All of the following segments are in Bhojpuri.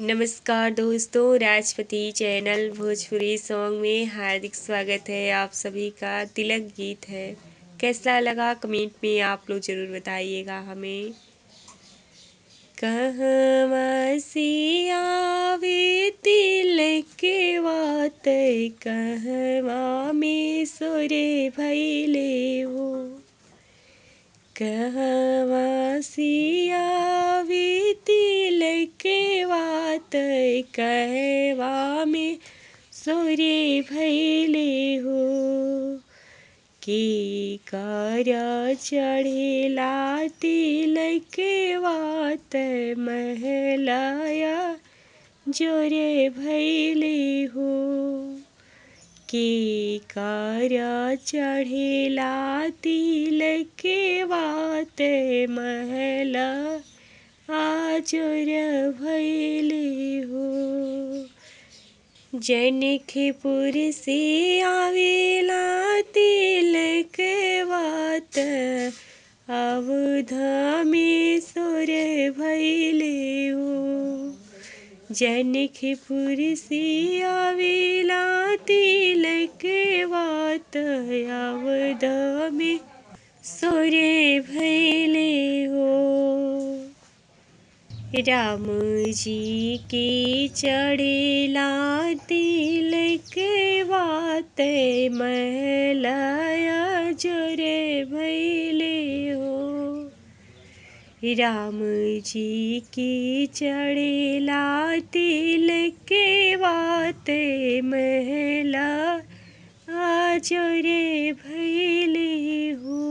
नमस्कार दोस्तों, राजपति चैनल भोजपुरी सॉन्ग में हार्दिक स्वागत है आप सभी का। तिलक गीत है, कैसा लगा कमेंट में आप लोग ज़रूर बताइएगा हमें। कहवा से आवे तिलक के बात, कहवा में सोरे भैले हो। कहवा से आवे तिलक के बात, कहवा में सोरे भैले हो। की कार्य चढ़ेला तिलक के बात, महलाया जोरे भैले हो। की कार्य चढ़ेला तिलक के बात, महला आजोर भैले हो। जनकपुर से आवेला तिलक के बात, अवधा में सोर भैले हो। जनकपुर से आवेला तिलक के बात, अवधा में सोर भैले हो। राम जी के चढ़ेला तिलक के बात, महलाया जोरे भैले हो। राम जी की चढ़ेला तिलक के बात, महला आजोरे भैले हो।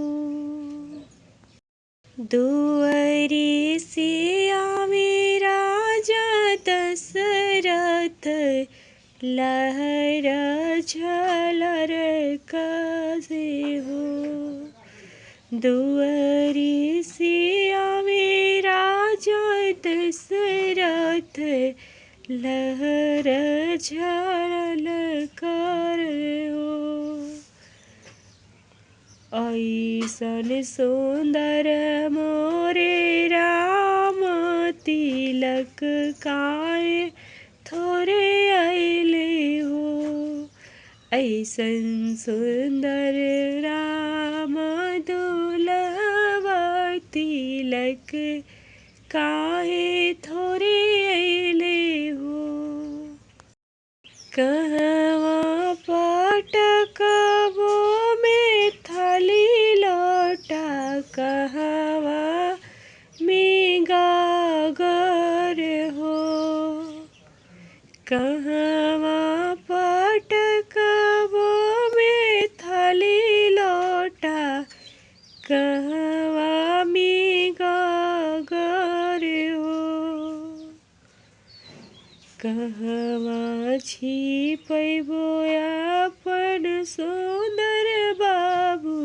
दुआरे से आवे राजा दशरथ, लहरा झलर कासे हो। दुआरे से आवे राजा दशरथ, लहरा झलर कर हो। ऐसन सुंदर मोरे राम तिलक काए थोरे आइले हो। ऐसन सुंदर राम दुलवा तिलक काहे थोरे आइले हो। कहवा पटकबो में थाली लोटा, कहवा में गागर हो। कहवा पटकबो में थाली लोटा, कहवा में गागर हो। कहवा छिपैबो अपन सुंदर बाबू,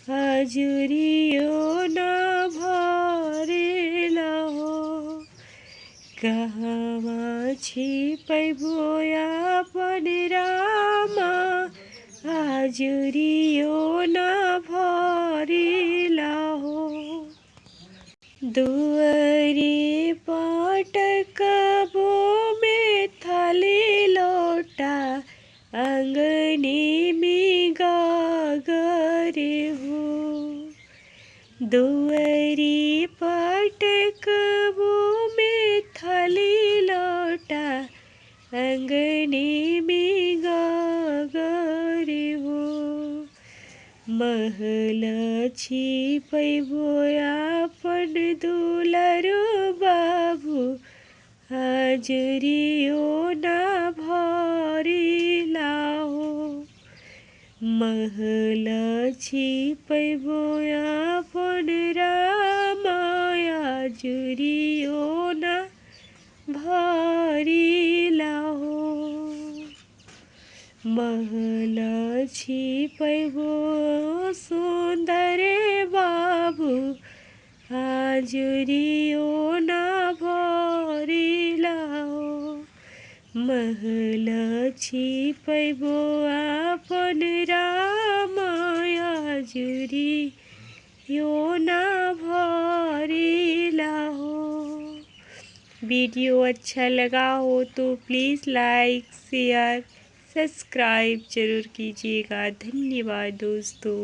हजूरियो ना भरेला हो। कहवा छिपैबो अपन रामा, हजूरियो ना भरेला हो। दुआरे पटकबो में थाली लोटा, अंगने में गागर हो। दुआरे पटकबो में थाली लोटा, अंगने में गागर हो। महल छिपैबो अपन दुलारो बाबू, हजूरियो ना भरेला हो। महल छिपैबो अपन रामा, हजूरियो ना भरेला हो। महल छिपैबो सुंदर बाबू, हजूरियो ना भरेला हो। महल छिपैबो अपन रामा, हजूरियो ना भरेला हो। वीडियो अच्छा लगा हो तो प्लीज़ लाइक शेयर सब्सक्राइब ज़रूर कीजिएगा। धन्यवाद दोस्तों।